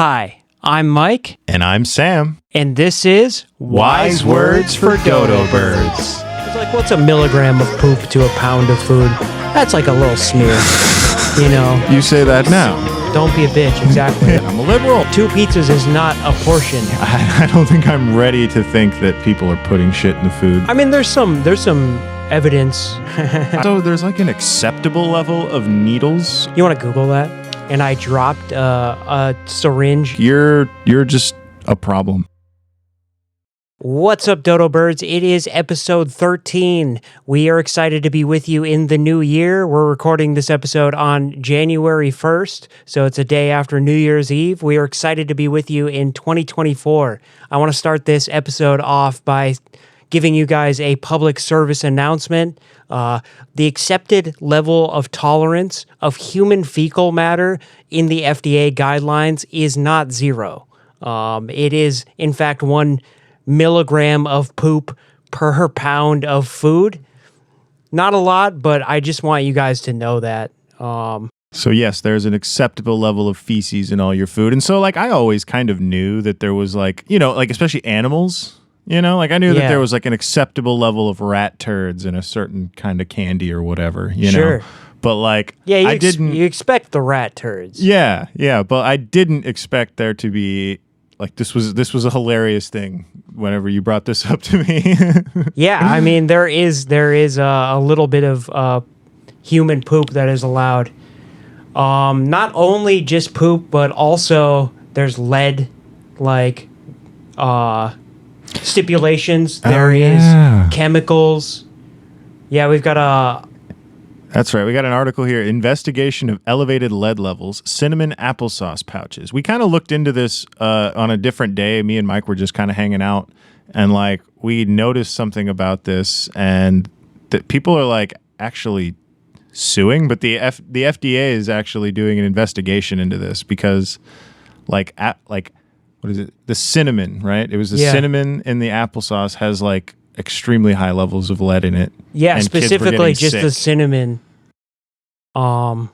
Hi, I'm Mike, And I'm Sam. and this is Wise Words for Dodo Birds. It's like, what's a milligram of poop to a pound of food? That's like a little smear. You know, You say that now. don't be a bitch, exactly. I'm a liberal. 2 pizzas is not a portion. I don't think I'm ready to think that people are putting shit in the food. I mean, there's some evidence. So there's like an acceptable level of needles. You want to Google that? And I dropped a syringe. You're just a problem. What's up, Dodo Birds? It is episode 13. We are excited to be with you in the new year. We're recording this episode on January 1st, so it's a day after New Year's Eve. We are excited to be with you in 2024. I want to start this episode off by giving you guys a public service announcement. The accepted level of tolerance of human fecal matter in the FDA guidelines is not 0. It is, in fact, 1 milligram of poop per pound of food. Not a lot, but I just want you guys to know that. So yes, there's an acceptable level of feces in all your food. And so like I always kind of knew that there was like, like especially animals, like I knew that there was like an acceptable level of rat turds in a certain kind of candy or whatever, Sure. know. But like Yeah, I didn't you expect the rat turds. Yeah, but I didn't expect there to be like this was a hilarious thing whenever you brought this up to me. Yeah, I mean there is a little bit of human poop that is allowed. Not only just poop, but also there's lead, like stipulations. There is chemicals. Yeah, we've got a. That's right. We got an article here. Investigation of elevated lead levels, cinnamon applesauce pouches. We kind of looked into this on a different day. Me and Mike were just kind of hanging out, and like we noticed something about this, and that people are like actually suing, but the FDA is actually doing an investigation into this because, like what is it? The cinnamon, right? It was the cinnamon in the applesauce has like extremely high levels of lead in it. Yeah, and specifically just sick. the cinnamon. Yeah,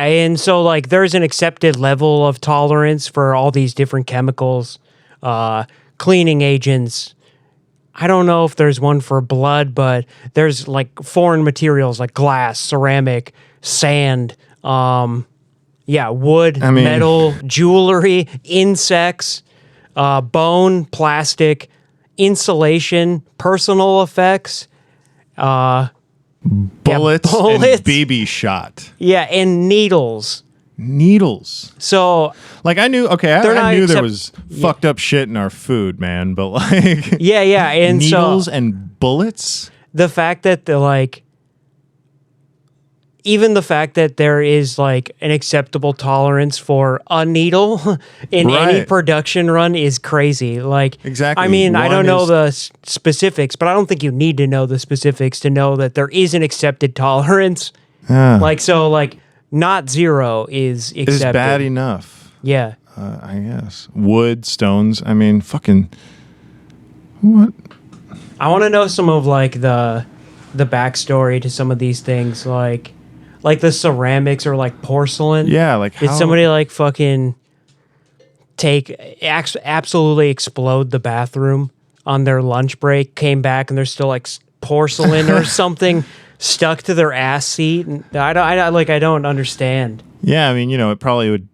and so like there's an accepted level of tolerance for all these different chemicals, cleaning agents. I don't know if there's one for blood, but there's like foreign materials like glass, ceramic, sand, wood, metal, jewelry, insects, bone, plastic, insulation, personal effects, bullets and BB shot. Yeah, and needles. So like I knew there was fucked up shit in our food, man, but like and needles so and bullets. The fact that even the fact that there is like an acceptable tolerance for a needle in any production run is crazy. Like, exactly. I mean, I don't know the specifics, but I don't think you need to know the specifics to know that there is an accepted tolerance. Not 0 is accepted. Is bad enough. Yeah. I guess. Wood, stones. I mean, fucking what? I want to know some of like the backstory to some of these things, like the ceramics or like porcelain. Yeah, like did somebody like fucking absolutely explode the bathroom on their lunch break? Came back and there's still like porcelain or something stuck to their ass seat. And I don't understand. Yeah, I mean, it probably would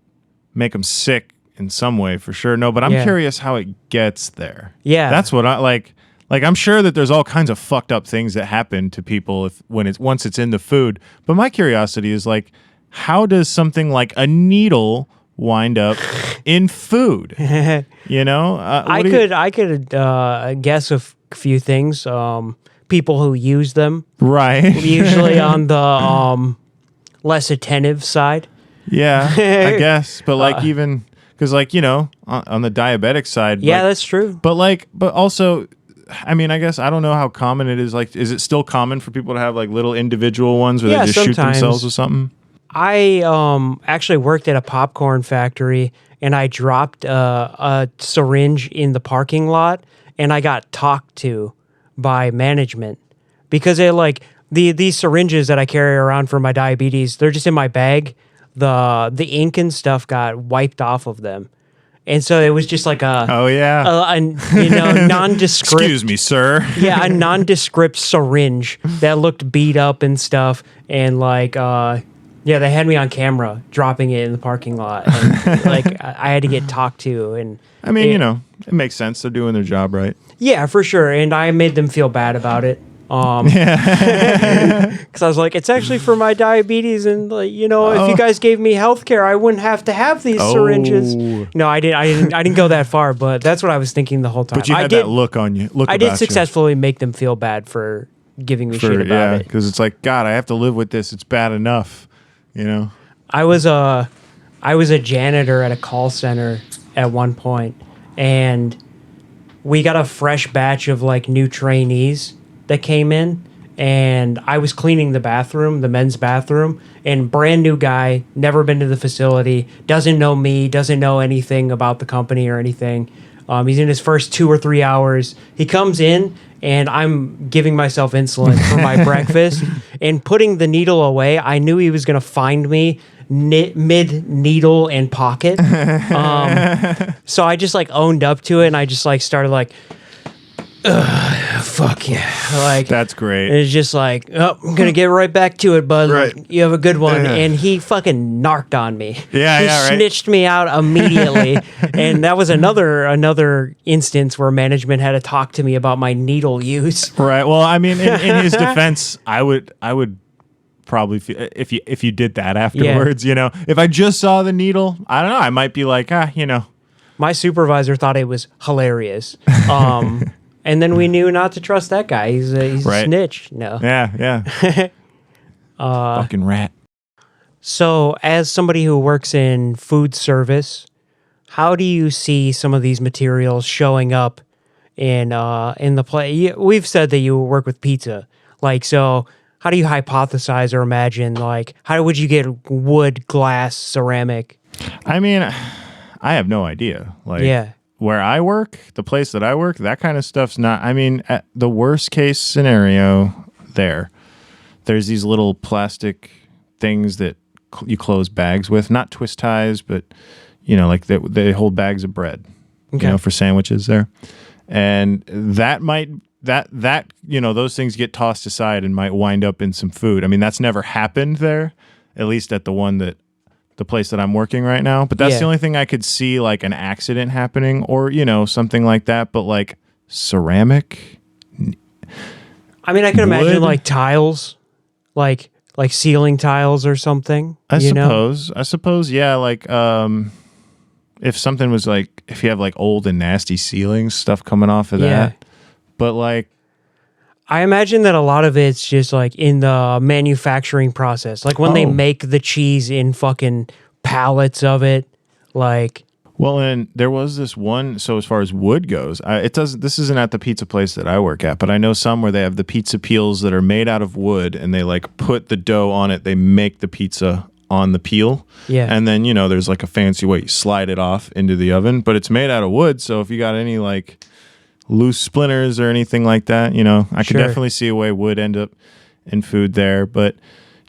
make them sick in some way for sure. No, but I'm curious how it gets there. Yeah, that's what I like. Like, I'm sure that there's all kinds of fucked up things that happen to people once it's in the food. But my curiosity is like, how does something like a needle wind up in food? I could guess a few things. People who use them, right? Usually on the less attentive side. Yeah, I guess. But like even because like on the diabetic side. Yeah, that's true. But also. I mean, I guess I don't know how common it is. Like, is it still common for people to have like little individual ones where they just shoot themselves with something? I actually worked at a popcorn factory, and I dropped a syringe in the parking lot, and I got talked to by management because these syringes that I carry around for my diabetes, they're just in my bag. the ink and stuff got wiped off of them. And so it was just like Oh yeah. Nondescript. Excuse me, sir. Yeah, a nondescript syringe that looked beat up and stuff. And like, they had me on camera dropping it in the parking lot. And like, I had to get talked to. And I mean, it makes sense. They're doing their job right. yeah, for sure. And I made them feel bad about it. Because I was like, it's actually for my diabetes, and like, if you guys gave me health care, I wouldn't have to have these syringes. No, I didn't go that far, but that's what I was thinking the whole time. But you had that look on you. I did successfully make them feel bad for giving me shit about it. Because it's like, God, I have to live with this. It's bad enough, I was a janitor at a call center at one point, and we got a fresh batch of like new trainees that came in, and I was cleaning the men's bathroom, and brand new guy, never been to the facility, doesn't know me, doesn't know anything about the company or anything. He's in his first 2 or 3 hours. He comes in, and I'm giving myself insulin for my breakfast and putting the needle away. I knew he was going to find me mid needle and pocket. So I just like owned up to it, and I just like started like, fuck yeah. Like, that's great. It's just like, oh, I'm going to get right back to it, bud. Right. You have a good one. Yeah. And he fucking narked on me. He right. snitched me out immediately. And that was another instance where management had to talk to me about my needle use. Right. Well, I mean, in his defense, I would probably feel, if you did that afterwards, if I just saw the needle, I don't know, I might be like, My supervisor thought it was hilarious. And then we knew not to trust that guy. He's a snitch. No. Yeah. Fucking rat. So, as somebody who works in food service, how do you see some of these materials showing up in the play? We've said that you work with pizza. Like, so how do you hypothesize or imagine, like, how would you get wood, glass, ceramic? I mean, I have no idea. Like, yeah. Where I work, the place that I work, that kind of stuff's not. I mean, at the worst case scenario, there's these little plastic things that you close bags with, not twist ties, but like they hold bags of bread, for sandwiches there, and that might those things get tossed aside and might wind up in some food. I mean, that's never happened there, at least at the place that I'm working right now. But that's the only thing I could see, like an accident happening or, something like that. But like ceramic. I mean, I can imagine like tiles, like ceiling tiles or something. I suppose. Yeah. Like, if something was like, if you have like old and nasty ceilings, stuff coming off of that. But like, I imagine that a lot of it's just like in the manufacturing process. Like when they make the cheese in fucking pallets of it, like. Well, and there was this one. So as far as wood goes, this isn't at the pizza place that I work at, but I know some where they have the pizza peels that are made out of wood, and they like put the dough on it. They make the pizza on the peel. Yeah. And then, there's like a fancy way you slide it off into the oven, but it's made out of wood. So if you got any like loose splinters or anything like that, I could definitely see a way would end up in food there. But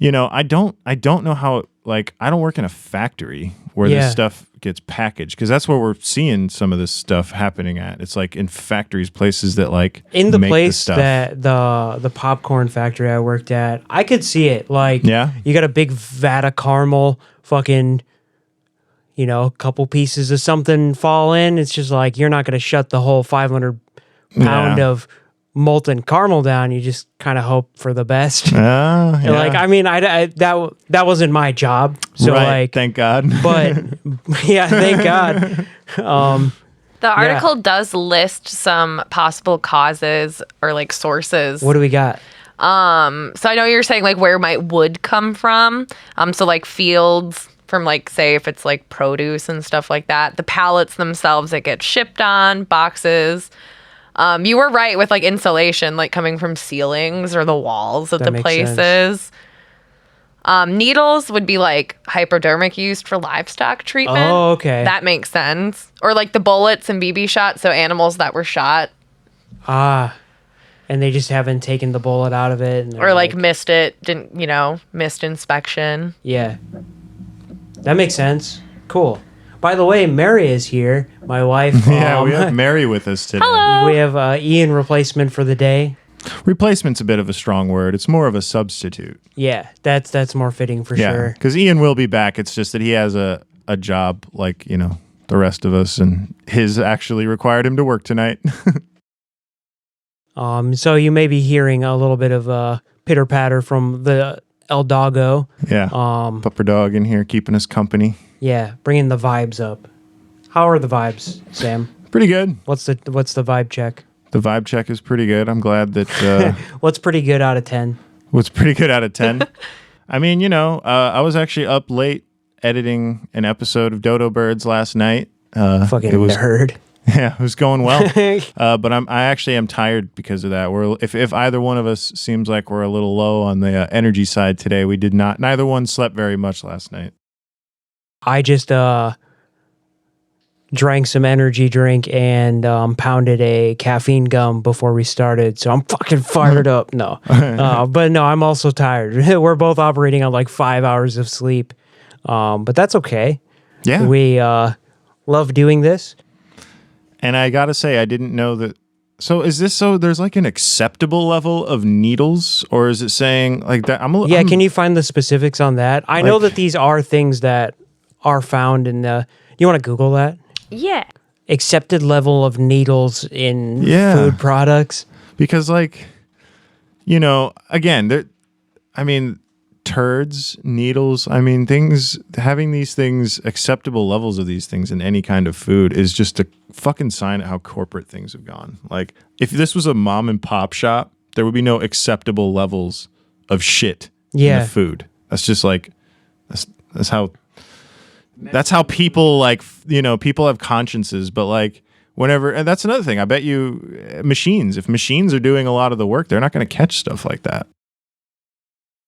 I don't know how I don't work in a factory where this stuff gets packaged, because that's where we're seeing some of this stuff happening at. It's like in factories, places that like in the make place the stuff. That the popcorn factory I worked at, I could see it. Like, you got a big vat of caramel, fucking, a couple pieces of something fall in. It's just like, you're not going to shut the whole 500 pound of molten caramel down. You just kind of hope for the best. Like, I mean, that wasn't my job. So like, thank God. But yeah, thank God. The article does list some possible causes or like sources. What do we got? So I know you're saying like where might wood come from. So like fields from like, say if it's like produce and stuff like that. The pallets themselves that get shipped on, boxes. You were right with like insulation, like coming from ceilings or the walls of the places. Needles would be like hypodermic used for livestock treatment. Oh, okay. That makes sense. Or like the bullets and BB shots, so animals that were shot. And they just haven't taken the bullet out of it. Or like missed it, missed inspection. Yeah. That makes sense. Cool. By the way, Mary is here, my wife. Yeah, we have Mary with us today. We have Ian replacement for the day. Replacement's a bit of a strong word. It's more of a substitute. Yeah, that's more fitting for Yeah, sure. because Ian will be back. It's just that he has a job like, the rest of us, and his actually required him to work tonight. So you may be hearing a little bit of pitter patter from the El Doggo. Yeah. Pupper dog in here keeping us company. Yeah, bringing the vibes up. How are the vibes, Sam? Pretty good. What's the vibe check? The vibe check is pretty good. I'm glad that What's pretty good out of 10? was pretty good out of 10. I mean, I was actually up late editing an episode of Dodo Birds last night. Fucking it was, nerd. Yeah, it was going well. But I actually am tired because of that. If either one of us seems like we're a little low on the energy side today, we did not. Neither one slept very much last night. I just drank some energy drink and pounded a caffeine gum before we started, so I'm fucking fired up. No, but no, I'm also tired. We're both operating on like 5 hours of sleep, but that's okay. Yeah, We love doing this. and I gotta say, I didn't know that. So is this there's like an acceptable level of needles, or is it saying like that? Yeah, can you find the specifics on that? I know that these are things that are found in the. You want to Google that? Yeah. Accepted level of needles in Yeah. food products. Because again, turds, needles, having these things, acceptable levels of these things in any kind of food is just a fucking sign of how corporate things have gone. Like, if this was a mom and pop shop, there would be no acceptable levels of shit in Yeah. the food. That's just that's how people people have consciences, but whenever, and that's another thing. I bet you if machines are doing a lot of the work, they're not going to catch stuff like that.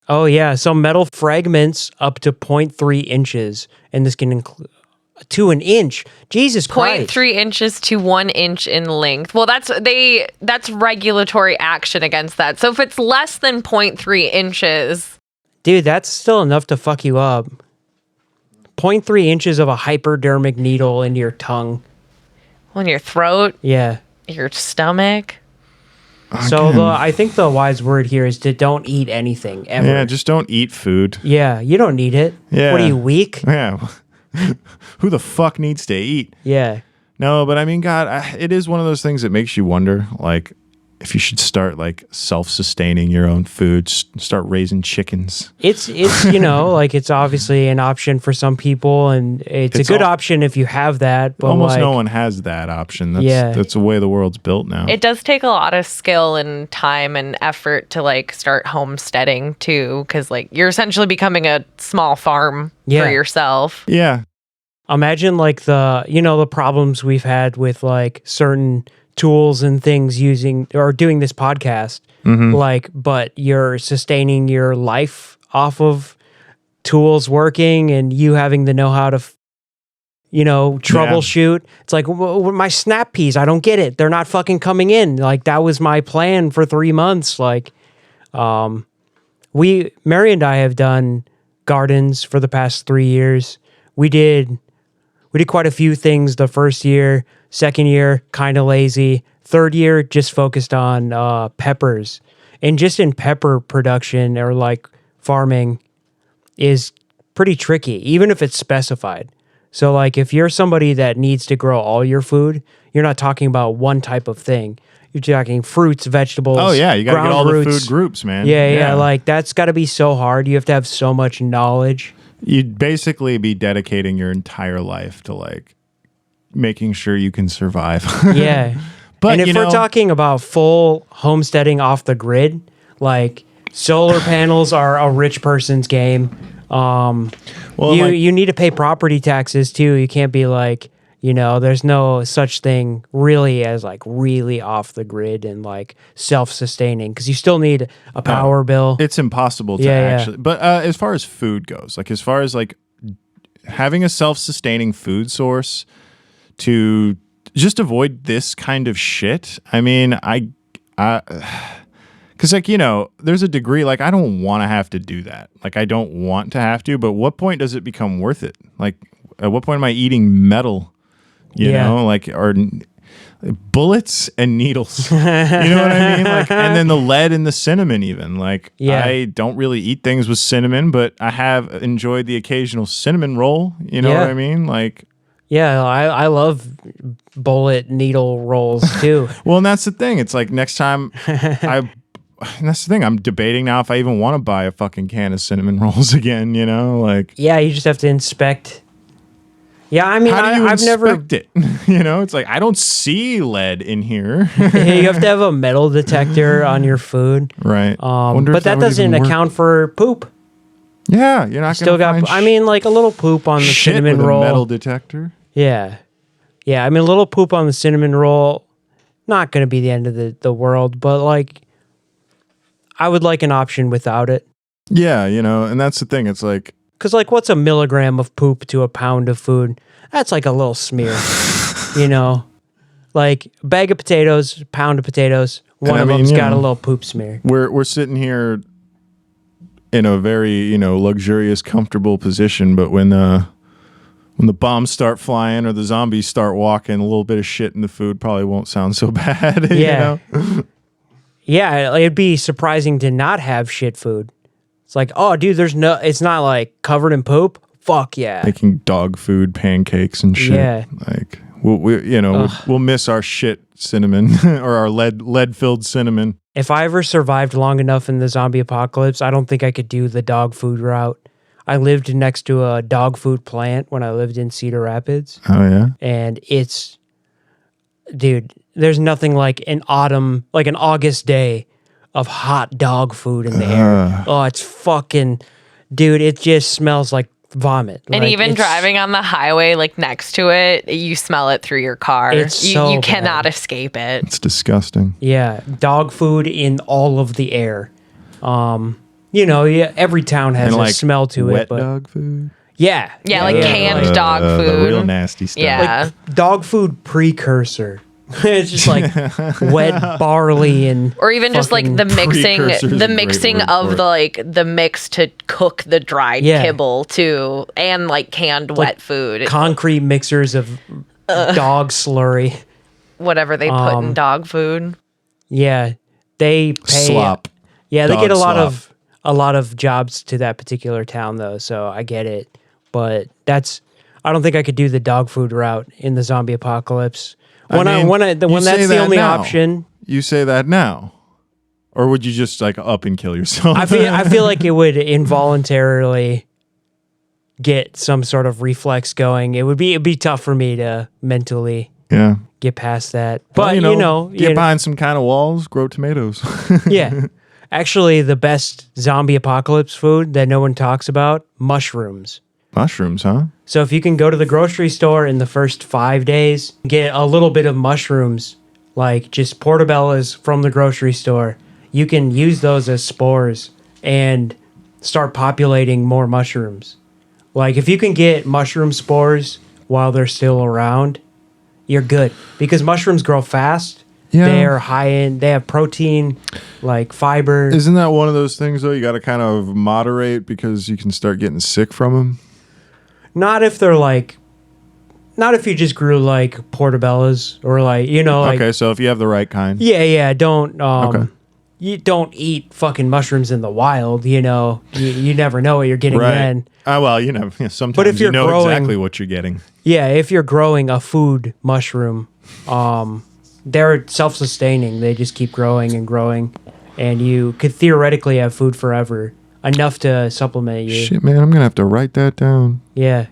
Oh yeah, so metal fragments up to 0.3 inches, and this can include to an inch. Jesus Christ. 0.3 inches to 1 inch in length. Well, that's regulatory action against that. So if it's less than 0.3 inches, Dude, that's still enough to fuck you up. 0.3 inches of a hypodermic needle into your tongue. on your throat, Yeah. your stomach. So I think the wise word here is to don't eat anything ever. Yeah, just don't eat food. Yeah, you don't need it. Yeah. What are you, weak? Yeah. Who the fuck needs to eat? Yeah. No, but God, it is one of those things that makes you wonder, if you should start self-sustaining your own food, start raising chickens. It's it's obviously an option for some people, and it's a good option if you have that. But Almost no one has that option. That's the way the world's built now. It does take a lot of skill and time and effort to start homesteading too, because you're essentially becoming a small farm Yeah. for yourself. Yeah. Imagine the problems we've had with certain tools and things using or doing this podcast, but you're sustaining your life off of tools working and you having the know-how to troubleshoot. It's like my snap peas, I don't get it, they're not fucking coming in. That was my plan for 3 months. Mary and I have done gardens for the past 3 years. We did quite a few things the first year. Second year, kind of lazy. Third year, just focused on peppers. And just in pepper production or farming is pretty tricky, even if it's specified. So if you're somebody that needs to grow all your food, you're not talking about one type of thing. You're talking fruits, vegetables. Oh yeah, you got to get all roots. the food groups, man. Yeah. That's got to be so hard. You have to have so much knowledge. You'd basically be dedicating your entire life to making sure you can survive. Yeah. But and if we're talking about full homesteading off the grid, solar panels are a rich person's game. You need to pay property taxes too. You can't be there's no such thing really as really off the grid and self-sustaining, because you still need a power bill. It's impossible to actually. But as far as food goes, as far as having a self-sustaining food source to just avoid this kind of shit. I mean, Because, like, there's a degree, like, I don't want to have to do that. Like, I don't want to have to, but what point does it become worth it? Like, at what point am I eating metal, you know, like, or bullets and needles? You know what I mean? Like, and then the lead and the cinnamon even. Like, I don't really eat things with cinnamon, but I have enjoyed the occasional cinnamon roll. You know what I mean? Like, yeah, I love bullet needle rolls too. Well, and that's the thing. It's like next time that's the thing. I'm debating now if I even want to buy a fucking can of cinnamon rolls again, Like, yeah, you just have to inspect. Yeah, I mean, how do you I've never it. It's like I don't see lead in here. You have to have a metal detector on your food, right? But that doesn't account for poop. Yeah, you're not Still got. I mean, like a little poop on the shit cinnamon with roll. A metal detector. Yeah. I mean, a little poop on the cinnamon roll, not going to be the end of the world, but like, I would like an option without it. Yeah, and that's the thing. It's like, because like, what's a milligram of poop to a pound of food? That's like a little smear, Like a bag of potatoes, a pound of potatoes. One of them's got a little poop smear. We're sitting here in a very luxurious, comfortable position, but when the bombs start flying or the zombies start walking, a little bit of shit in the food probably won't sound so bad. Yeah. Yeah, it'd be surprising to not have shit food. It's like, oh, dude, it's not like covered in poop. Fuck yeah. Making dog food pancakes and shit. Yeah. Like, we'll miss our shit cinnamon or our lead-filled cinnamon. If I ever survived long enough in the zombie apocalypse, I don't think I could do the dog food route. I lived next to a dog food plant when I lived in Cedar Rapids. Oh, yeah? And dude, there's nothing like an August day of hot dog food in the air. Oh, it's fucking, dude, it just smells like vomit. And even driving on the highway, like next to it, you smell it through your car. You cannot escape it. It's disgusting. Yeah, dog food in all of the air. Every town has a smell to wet it. But dog food? Yeah. Yeah, canned dog food. The real nasty stuff. Yeah. Like dog food precursor. It's just like wet barley and or even just like the mixing of the mix to cook the dried kibble too, and like canned wet food. Concrete mixers of dog slurry. Whatever they put in dog food. Yeah. They pay slop. Yeah, they get a lot of jobs to that particular town though, so I get it. But I don't think I could do the dog food route in the zombie apocalypse. When that's the only option. You say that now, or would you just like up and kill yourself? I feel like it would involuntarily get some sort of reflex going. It'd be tough for me to mentally get past that. But get behind some kind of walls, grow tomatoes. Yeah, actually, the best zombie apocalypse food that no one talks about: mushrooms. Mushrooms, huh? So if you can go to the grocery store in the first 5 days, get a little bit of mushrooms, like just portobellos from the grocery store, you can use those as spores and start populating more mushrooms. Like if you can get mushroom spores while they're still around, you're good. Because mushrooms grow fast. Yeah. They're high in, they have protein, like fiber. Isn't that one of those things though? You got to kind of moderate because you can start getting sick from them. Not if you just grew like portobellos or like, okay, so if you have the right kind. Yeah, you don't eat fucking mushrooms in the wild, you never know what you're getting then. Well, sometimes but if you're growing, exactly what you're getting. Yeah, if you're growing a food mushroom, they're self-sustaining. They just keep growing and growing, and you could theoretically have food forever. Enough to supplement you. Shit, man, I'm going to have to write that down. Yeah.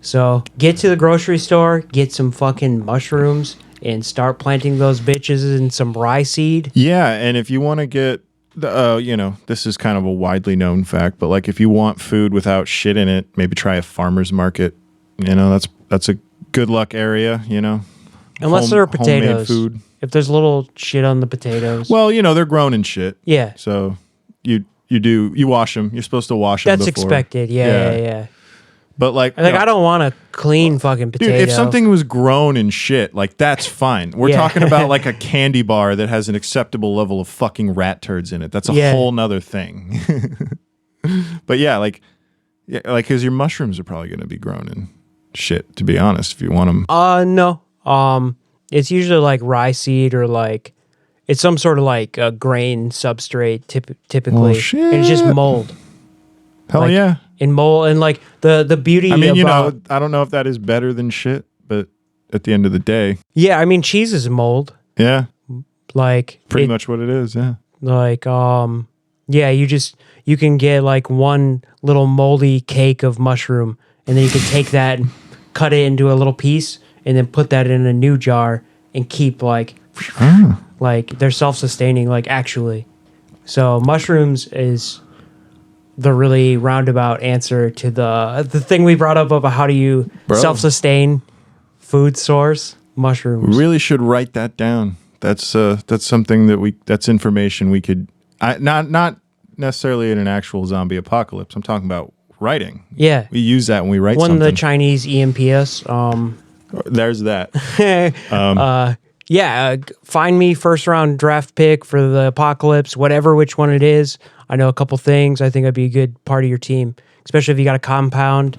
So, get to the grocery store, get some fucking mushrooms, and start planting those bitches in some rye seed. Yeah, and if you want to get, this is kind of a widely known fact, but like if you want food without shit in it, maybe try a farmer's market. That's a good luck area, Unless there are potatoes. Food. If there's little shit on the potatoes. Well, they're grown in shit. Yeah. So... You wash them. You're supposed to wash them. That's expected. Yeah. But like, I don't want a clean fucking potato. dude, if something was grown in shit, like that's fine. We're talking about like a candy bar that has an acceptable level of fucking rat turds in it. That's a whole nother thing. But because your mushrooms are probably going to be grown in shit, to be honest, if you want them. No. It's usually like rye seed or like it's some sort of like a grain substrate typically. Oh, shit. And it's just mold. Hell like, yeah. In mold and like the beauty. I mean, about, I don't know if that is better than shit, but at the end of the day, yeah, I mean, cheese is mold. yeah, Like pretty much what it is. Yeah. Like yeah, you can get like one little moldy cake of mushroom, and then you can take that and cut it into a little piece, and then put that in a new jar and keep like they're self-sustaining, like actually. So mushrooms is the really roundabout answer to the thing we brought up about how do you self-sustain food source. Mushrooms. We really should write that down. That's something that's information we could not necessarily in an actual zombie apocalypse. I'm talking about writing. Yeah. We use that when we write When something. the Chinese EMPS. There's that. Find me first round draft pick for the apocalypse, which one it is. I know a couple things. I think I'd be a good part of your team, especially if you got a compound.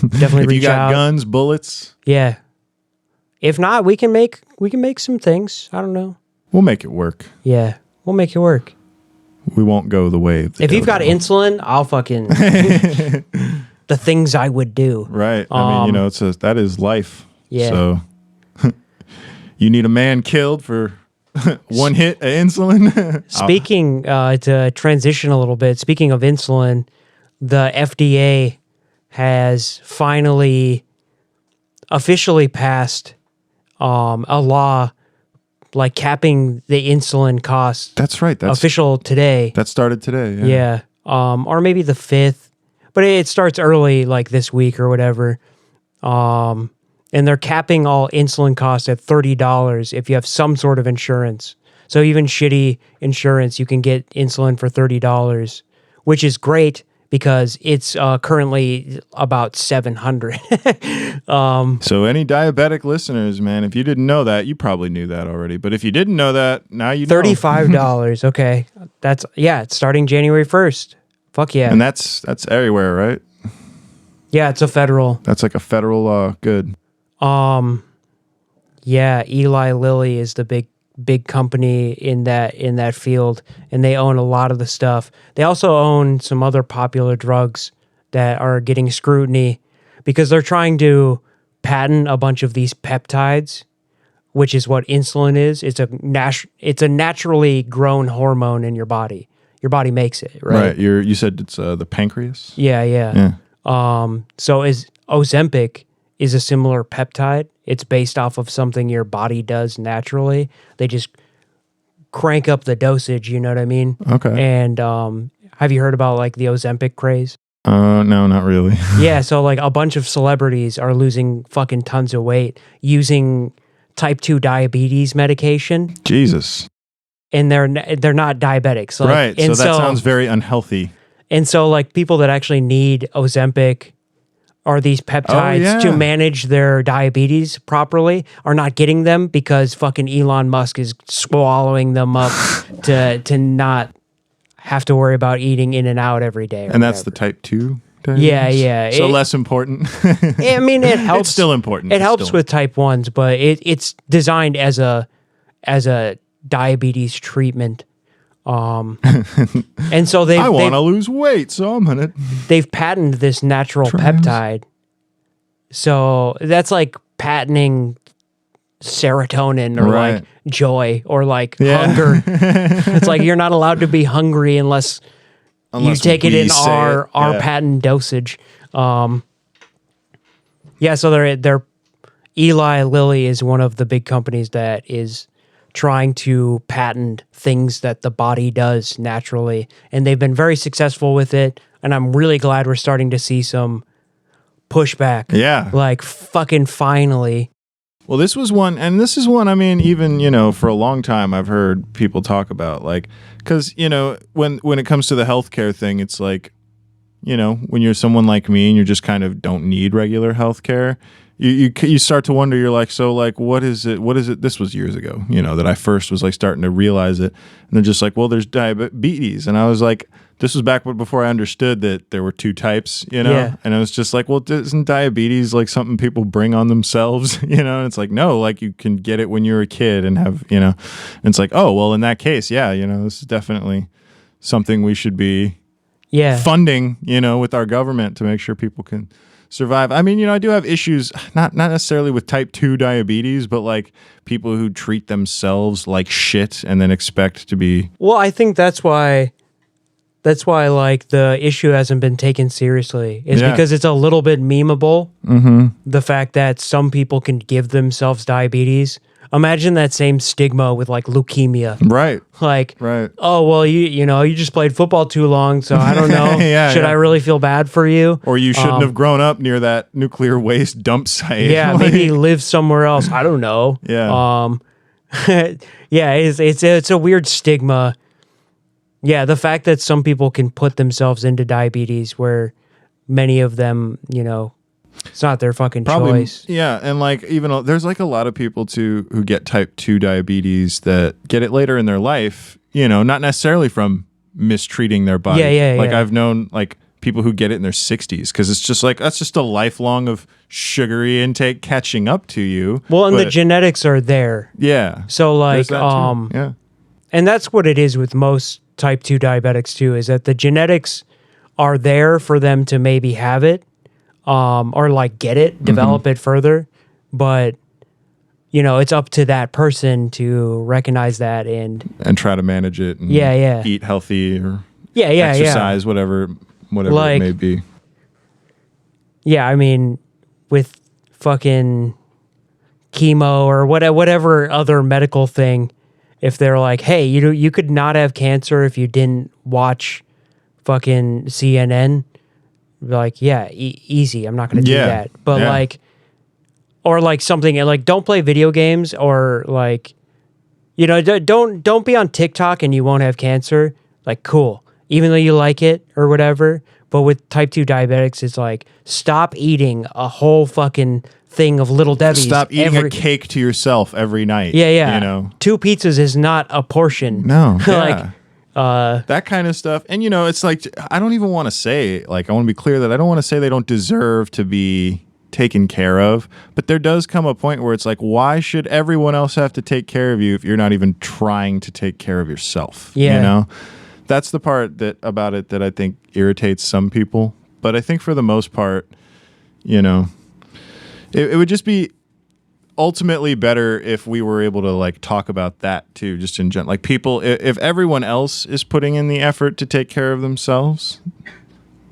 Definitely if reach you got out. guns, bullets. Yeah. If not, we can make some things. I don't know. We'll make it work. Yeah, we'll make it work. We won't go the way of the If you've got dodo. insulin, I'll fucking the things I would do. Right. I mean, that is life. Yeah. So you need a man killed for one hit of insulin. Speaking to transition a little bit, speaking of insulin, the FDA has finally officially passed a law like capping the insulin cost. That's right. That's official today. That started today. Yeah. Or maybe the 5th, but it starts early, like this week or whatever. And they're capping all insulin costs at $30 if you have some sort of insurance. So even shitty insurance, you can get insulin for $30, which is great because it's currently about $700. So any diabetic listeners, man, if you didn't know that, you probably knew that already. But if you didn't know that, now you know. $35. Okay. It's starting January 1st. Fuck yeah. And that's everywhere, right? Yeah, it's a federal. That's like a federal law. Good. Yeah, Eli Lilly is the big company in that field, and they own a lot of the stuff. They also own some other popular drugs that are getting scrutiny because they're trying to patent a bunch of these peptides, which is what insulin is. It's a naturally grown hormone in your body. Your body makes it, right? Right. You said it's the pancreas? Yeah. So is Ozempic is a similar peptide. It's based off of something your body does naturally. They just crank up the dosage, you know what I mean? Okay. And have you heard about like the Ozempic craze? No, not really. Yeah, so like a bunch of celebrities are losing fucking tons of weight using type 2 diabetes medication, Jesus. and they're not diabetics. Like, Right. And So that sounds very unhealthy. And so like people that actually need Ozempic or these peptides to manage their diabetes properly are not getting them because fucking Elon Musk is swallowing them up to not have to worry about eating in and out every day. And that's the type 2 diabetes? Yeah. So less important. I mean, it helps. It's still important. It helps with type 1s, but it's designed as a diabetes treatment. And so I want to lose weight, so I'm gonna. They've patented this natural peptide. So that's like patenting serotonin or like joy or like hunger. It's like you're not allowed to be hungry unless you take it in our patent dosage. So they're Eli Lilly is one of the big companies that is trying to patent things that the body does naturally, and they've been very successful with it, and I'm really glad we're starting to see some pushback. Yeah. Like fucking finally. Well, this is one, I mean, even, for a long time, I've heard people talk about, like, because, when it comes to the healthcare thing, it's like, when you're someone like me and you just kind of don't need regular health care, you start to wonder, you're like, so like, what is it? This was years ago, that I first was like starting to realize it. And they're just like, well, there's diabetes. And I was like, this was back before I understood that there were two types, Yeah. and I was just like, well, isn't diabetes like something people bring on themselves, and it's like, no, like you can get it when you're a kid and have, and it's like, oh, well, in that case, yeah, this is definitely something we should be funding, with our government to make sure people can survive. I mean, I do have issues, not necessarily with type 2 diabetes, but like people who treat themselves like shit and then expect to be. Well, I think that's why like the issue hasn't been taken seriously is because it's a little bit memeable. Mm-hmm. The fact that some people can give themselves diabetes. Imagine that same stigma with like leukemia. Right. Like, right. Oh, well, you just played football too long, so I don't know. Should I really feel bad for you? Or you shouldn't have grown up near that nuclear waste dump site. Yeah, maybe live somewhere else. I don't know. Yeah. Yeah, it's a weird stigma. Yeah, the fact that some people can put themselves into diabetes where many of them, it's not their fucking choice. Yeah, and like even there's like a lot of people too who get type 2 diabetes that get it later in their life, not necessarily from mistreating their body. Yeah. Like I've known like people who get it in their 60s because it's just like that's just a lifelong of sugary intake catching up to you. Well, and the genetics are there. Yeah. So like yeah. And that's what it is with most type 2 diabetics too, is that the genetics are there for them to maybe have it, or like get it, develop it further. But, it's up to that person to recognize that and try to manage it and eat healthy or exercise, whatever like, it may be. Yeah, I mean, with fucking chemo or whatever other medical thing, if they're like, hey, you could not have cancer if you didn't watch fucking CNN, like, yeah, easy. I'm not going to do that. But like, or like something like, don't play video games or like, don't be on TikTok and you won't have cancer. Like, cool. Even though you like it or whatever. But with type 2 diabetics, it's like, stop eating a whole fucking thing of Little Debbie's. Stop eating a cake to yourself every night. Yeah. 2 pizzas is not a portion. No. Like, that kind of stuff. And, it's like, I don't even want to say, like, I want to be clear that I don't want to say they don't deserve to be taken care of. But there does come a point where it's like, why should everyone else have to take care of you if you're not even trying to take care of yourself? Yeah. That's the part about it that I think irritates some people. But I think for the most part, it would just be ultimately better if we were able to like talk about that too, just in general. Like people, if everyone else is putting in the effort to take care of themselves,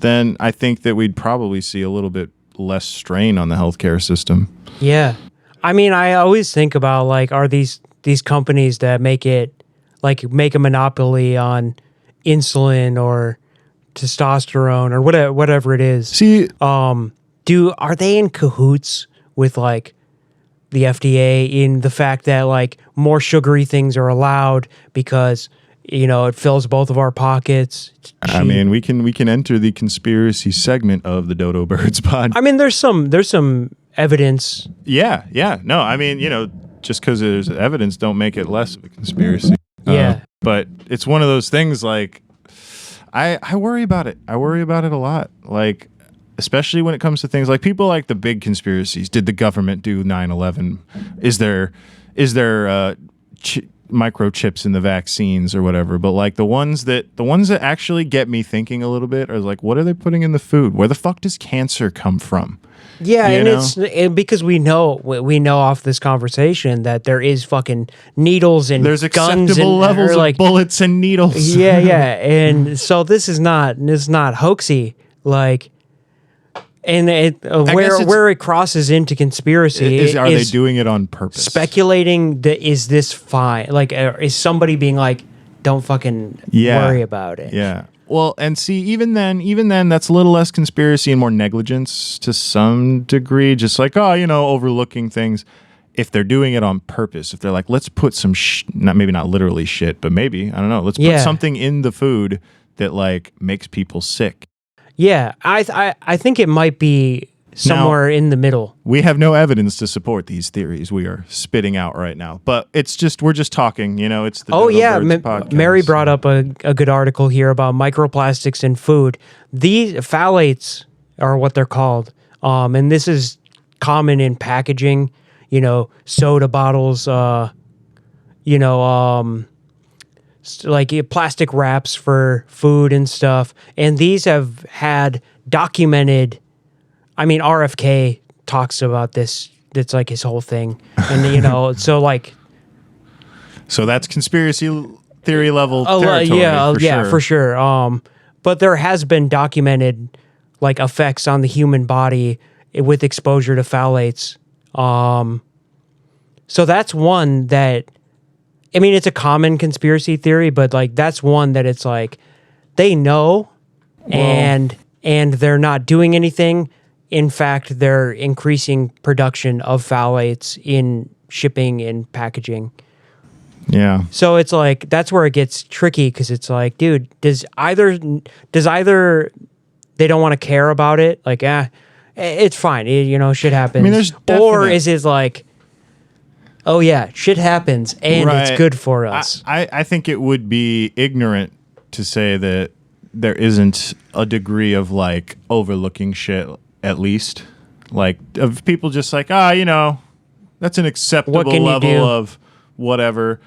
then I think that we'd probably see a little bit less strain on the healthcare system. Yeah. I mean, I always think about like, are these companies that make a monopoly on insulin or testosterone or whatever it is. See, are they in cahoots with like the FDA in the fact that like more sugary things are allowed because it fills both of our pockets? I mean, we can enter the conspiracy segment of the Dodo Birds pod. I mean, there's some evidence. Yeah. No, I mean, just because there's evidence don't make it less of a conspiracy. Yeah. But it's one of those things like I worry about it. I worry about it a lot. Like, especially when it comes to things like people like the big conspiracies. Did the government do 9/11? Is there microchips in the vaccines or whatever? But like the ones that actually get me thinking a little bit are like, what are they putting in the food? Where the fuck does cancer come from? Yeah, and because we know off this conversation that there is fucking needles and there's guns acceptable levels of bullets and needles. Yeah, and so this is not hoaxy, like, and where it crosses into conspiracy are they doing it on purpose? Speculating that is this fine? Like, is somebody being like, don't fucking worry about it? Yeah. Well, and see, even then, that's a little less conspiracy and more negligence to some degree. Just like, overlooking things. If they're doing it on purpose, if they're like, let's put some, maybe not literally shit, but maybe, I don't know, let's put something in the food that like makes people sick. Yeah, I think it might be somewhere in the middle. We have no evidence to support these theories we are spitting out right now, but it's just we're just talking. It's the Oh Dodo yeah, Birds podcast. Mary brought up a good article here about microplastics in food. These phthalates are what they're called, and this is common in packaging. Soda bottles. Like plastic wraps for food and stuff, and these have had documented. I mean, RFK talks about this. It's like his whole thing, and So that's conspiracy theory level territory. For sure. But there has been documented like effects on the human body with exposure to phthalates. So that's one that, I mean, it's a common conspiracy theory, but like that's one that it's like they know, and they're not doing anything. In fact, they're increasing production of phthalates in shipping and packaging. Yeah. So it's like that's where it gets tricky because it's like, dude, does either they don't want to care about it, like it's fine, shit happens. I mean, there's or is it like, oh yeah, shit happens and it's good for us. I think it would be ignorant to say that there isn't a degree of like overlooking shit, at least like of people just like, that's an acceptable level of whatever.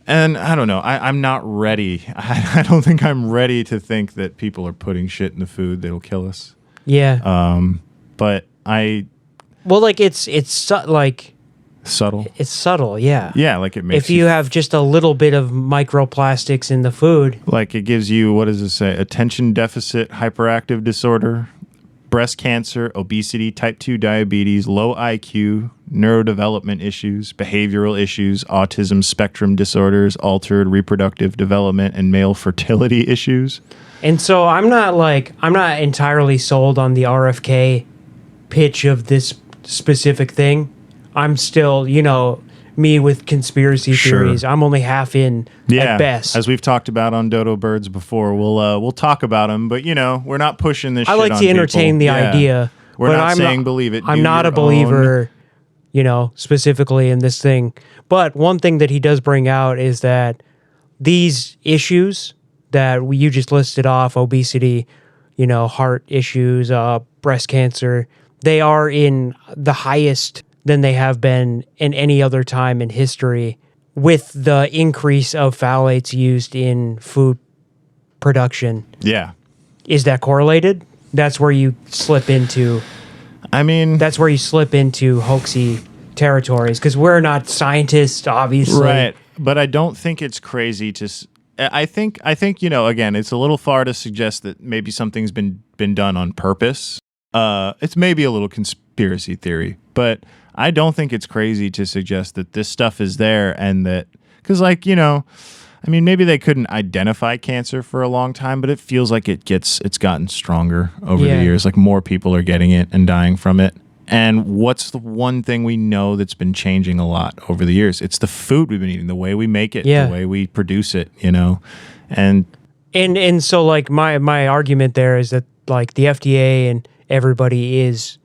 And I don't know. I'm not ready. I don't think I'm ready to think that people are putting shit in the food that'll kill us. Yeah. But it's like subtle. It's subtle, yeah. Yeah, like it makes if you have just a little bit of microplastics in the food. Like it gives you, what does it say? Attention deficit hyperactive disorder, breast cancer, obesity, type 2 diabetes, low IQ, neurodevelopment issues, behavioral issues, autism spectrum disorders, altered reproductive development, and male fertility issues. And so I'm not entirely sold on the RFK pitch of this specific thing. I'm still, me with conspiracy theories. I'm only half in at best. As we've talked about on Dodo Birds before, we'll talk about them, but we're not pushing this. I shit like on to entertain people. the idea. We're not saying believe it. I'm not a believer, specifically in this thing. But one thing that he does bring out is that these issues that you just listed off, obesity, heart issues, breast cancer, they are in the highest than they have been in any other time in history with the increase of phthalates used in food production. Yeah. Is that correlated? That's where you slip into... that's where you slip into hoaxy territories because we're not scientists, obviously. Right. But I don't think it's crazy to... I think again, it's a little far to suggest that maybe something's been done on purpose. It's maybe a little conspiracy theory, but I don't think it's crazy to suggest that this stuff is there and that, because maybe they couldn't identify cancer for a long time, but it feels like it's gotten stronger over the years. Like more people are getting it and dying from it. And what's the one thing we know that's been changing a lot over the years? It's the food we've been eating, the way we make it, the way we produce it, and so like my argument there is that like the FDA and everybody is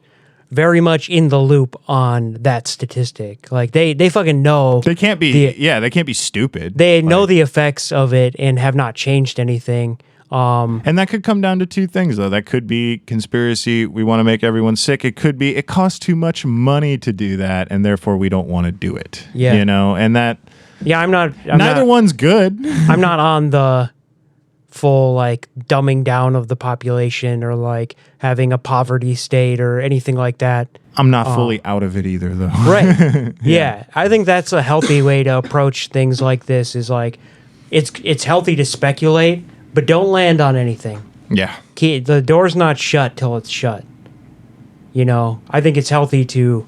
very much in the loop on that statistic. Like they fucking know. They can't be they can't be stupid. They know the effects of it and have not changed anything. And that could come down to two things though. That could be conspiracy, we want to make everyone sick. It could be it costs too much money to do that and therefore we don't want to do it. Yeah. And that neither one's good. I'm not on the full like dumbing down of the population or like having a poverty state or anything like that. I'm not fully out of it either though. Right. Yeah. I think that's a healthy way to approach things like this is like it's healthy to speculate, but don't land on anything. Yeah. The door's not shut till it's shut. I think it's healthy to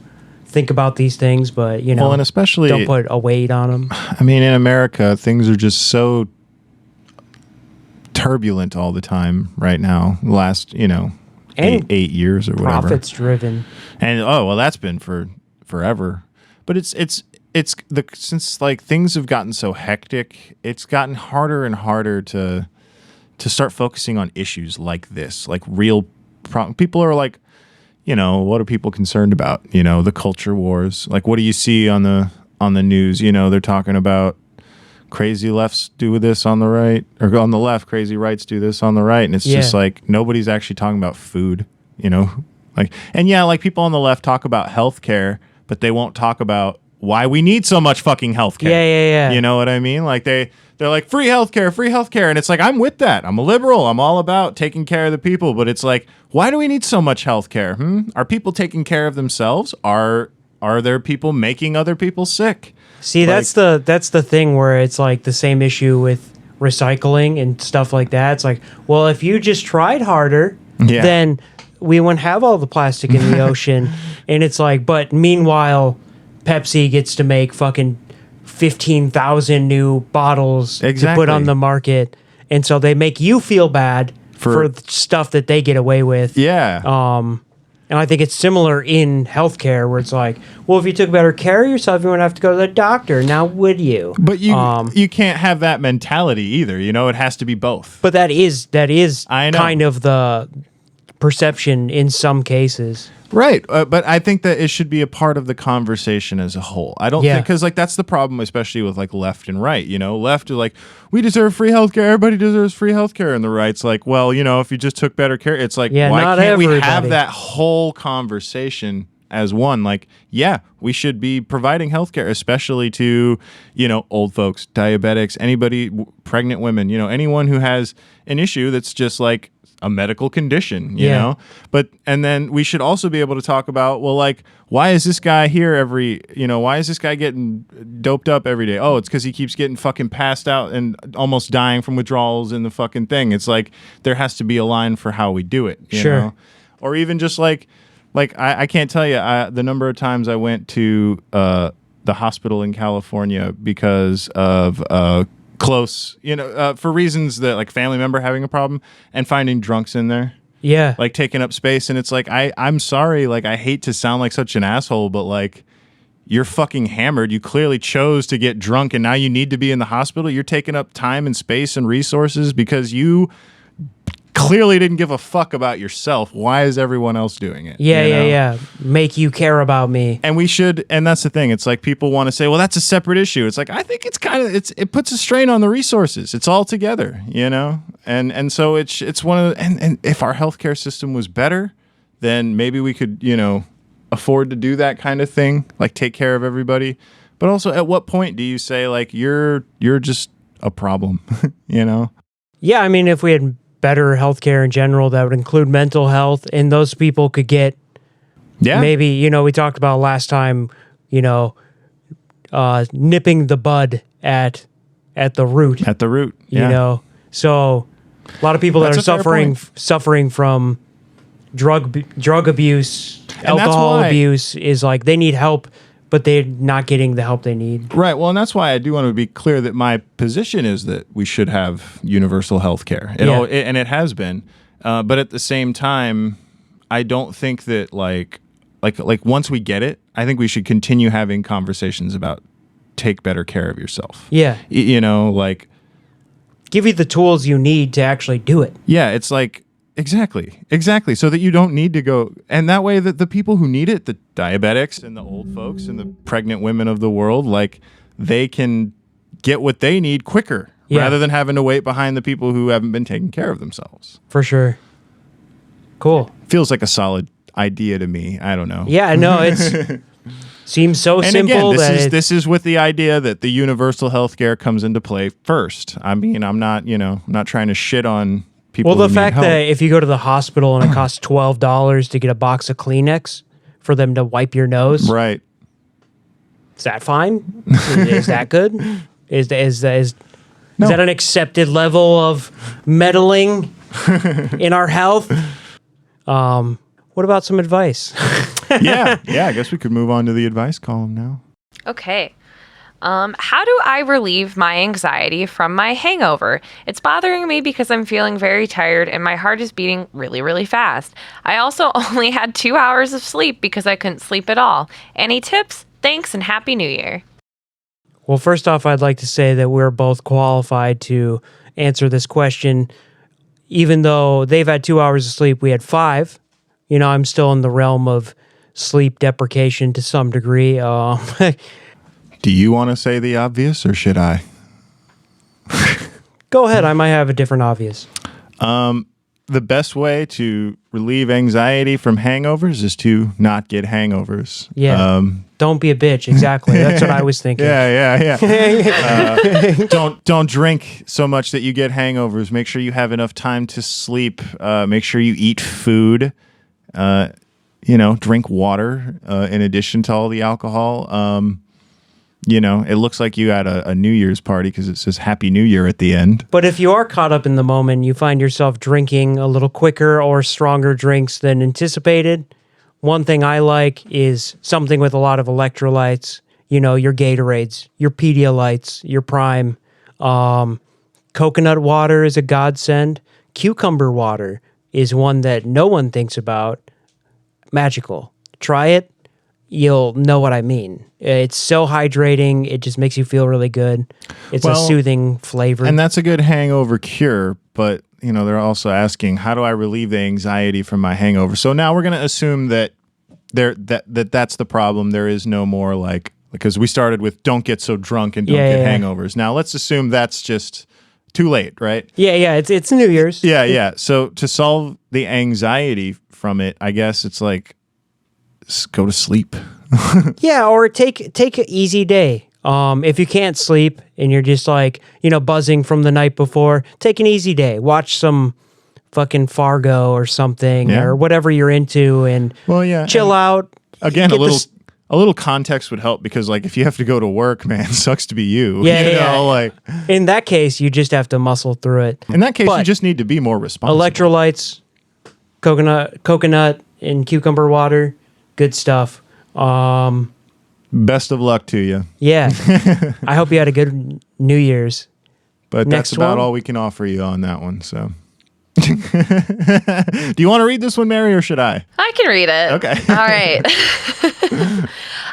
think about these things, but well, and especially don't put a weight on them. I mean, in America, things are just so turbulent all the time right now. Last, 8 years or whatever. Profits driven. And that's been for forever. But it's since like things have gotten so hectic, it's gotten harder and harder to to start focusing on issues like this, like real people are like, what are people concerned about? The culture wars. Like, what do you see on the news? They're talking about crazy lefts do this on the right, or on the left, crazy rights do this on the right. And it's just like, nobody's actually talking about food, like, and like people on the left talk about healthcare, but they won't talk about why we need so much fucking healthcare. Yeah. You know what I mean? Like they're like free healthcare. And it's like, I'm with that. I'm a liberal. I'm all about taking care of the people. But it's like, why do we need so much healthcare? Are people taking care of themselves? Are there people making other people sick? See, Like- that's the thing where it's like the same issue with recycling and stuff like that. It's like, well, if you just tried harder, Yeah. then we wouldn't have all the plastic in the ocean. And it's like, but meanwhile, Pepsi gets to make fucking 15,000 new bottles to put Exactly. on the market. And so they make you feel bad for stuff that they get away with. Yeah. And I think it's similar in healthcare where it's like, well, if you took better care of yourself, you wouldn't have to go to the doctor. Now, would you? But you can't have that mentality either. It has to be both. But that is I know. kind of the perception in some cases. Right, but I think that it should be a part of the conversation as a whole. I don't think, because like that's the problem, especially with like left and right. Left is like, we deserve free healthcare. Everybody deserves free healthcare, and the right's like, well, if you just took better care, it's like, why not can't we have everybody. that whole conversation as one? Like, yeah, we should be providing healthcare, especially to old folks, diabetics, anybody, pregnant women, anyone who has an issue that's just like a medical condition, you know? And then we should also be able to talk about, well, like, why is this guy here why is this guy getting doped up every day? Oh, it's because he keeps getting fucking passed out and almost dying from withdrawals in the fucking thing. It's like, there has to be a line for how we do it, you know? Or even just like I can't tell you the number of times I went to the hospital in California because of close, for reasons that like family member having a problem and finding drunks in there, Yeah. like taking up space. And it's like, I'm sorry, like I hate to sound like such an asshole, but like you're fucking hammered. You clearly chose to get drunk and now you need to be in the hospital. You're taking up time and space and resources because you clearly didn't give a fuck about yourself. Why is everyone else doing it? Yeah. Make you care about me. And we should, and that's the thing. It's like people want to say, well, that's a separate issue. It's like, I think it's kind of, it puts a strain on the resources. It's all together, And so it's one of the, and if our healthcare system was better, then maybe we could, afford to do that kind of thing, like take care of everybody. But also, at what point do you say like, you're just a problem, Yeah, I mean, if we had better healthcare in general, that would include mental health, and those people could get maybe, we talked about last time, nipping the bud at the root. At the root, yeah. So a lot of people That's that are a fair suffering from drug abuse, And that's alcohol why- abuse is like they need help, but they're not getting the help they need. Right. Well, and that's why I do want to be clear that my position is that we should have universal health care. And it has been. But at the same time, I don't think that like once we get it, I think we should continue having conversations about take better care of yourself. Yeah. Like, Give you the tools you need to actually do it. yeah, it's like, exactly. So that you don't need to go. And that way that the people who need it, the diabetics and the old folks and the pregnant women of the world, like they can get what they need quicker rather than having to wait behind the people who haven't been taking care of themselves. For sure. Cool. Feels like a solid idea to me. I don't know. Yeah, no, it's seems so And simple again, that this is with the idea that the universal health care comes into play first. I mean, I'm not, not trying to shit on people. well, the who need fact help. that if you go to the hospital and it costs $12 to get a box of Kleenex for them to wipe your nose, Right. is that fine? Is that good? Is that an accepted level of meddling in our health? What about some advice? Yeah. I guess we could move on to the advice column now. Okay. How do I relieve my anxiety from my hangover? It's bothering me because I'm feeling very tired and my heart is beating really, really fast. I also only had 2 hours of sleep because I couldn't sleep at all. Any tips? Thanks and Happy New Year. Well, first off, I'd like to say that we're both qualified to answer this question even though they've had 2 hours of sleep, we had 5. You know, I'm still in the realm of sleep deprivation to some degree. Do you want to say the obvious or should I? Go ahead. I might have a different obvious. The best way to relieve anxiety from hangovers is to not get hangovers. Yeah. Don't be a bitch. Exactly. That's what I was thinking. Yeah. Don't drink so much that you get hangovers. Make sure you have enough time to sleep. Make sure you eat food. Drink water in addition to all the alcohol. It looks like you had a New Year's party because it says Happy New Year at the end. But if you are caught up in the moment, you find yourself drinking a little quicker or stronger drinks than anticipated. One thing I like is something with a lot of electrolytes. You know, your Gatorades, your Pedialytes, your Prime. Coconut water is a godsend. Cucumber water is one that no one thinks about. Magical. Try it. You'll know what I mean. It's so hydrating. It just makes you feel really good. It's a soothing flavor. And that's a good hangover cure. But, they're also asking, how do I relieve the anxiety from my hangover? So now we're going to assume that that's the problem. There is no more because we started with don't get so drunk and don't get hangovers. Now let's assume that's just too late, right? Yeah. It's New Year's. Yeah. So to solve the anxiety from it, I guess it's go to sleep. Yeah, or take an easy day. If you can't sleep and you're just buzzing from the night before, take an easy day. Watch some fucking Fargo or something or whatever you're into and chill out. Again, a little context would help because if you have to go to work, man, sucks to be you. Yeah. In that case, you just have to muscle through it. In that case, you just need to be more responsible. Electrolytes, coconut and cucumber water. Good stuff. Best of luck to you. Yeah. I hope you had a good New Year's. But that's about all we can offer you on that one. So, do you want to read this one, Mary, or should I? I can read it. Okay. All right.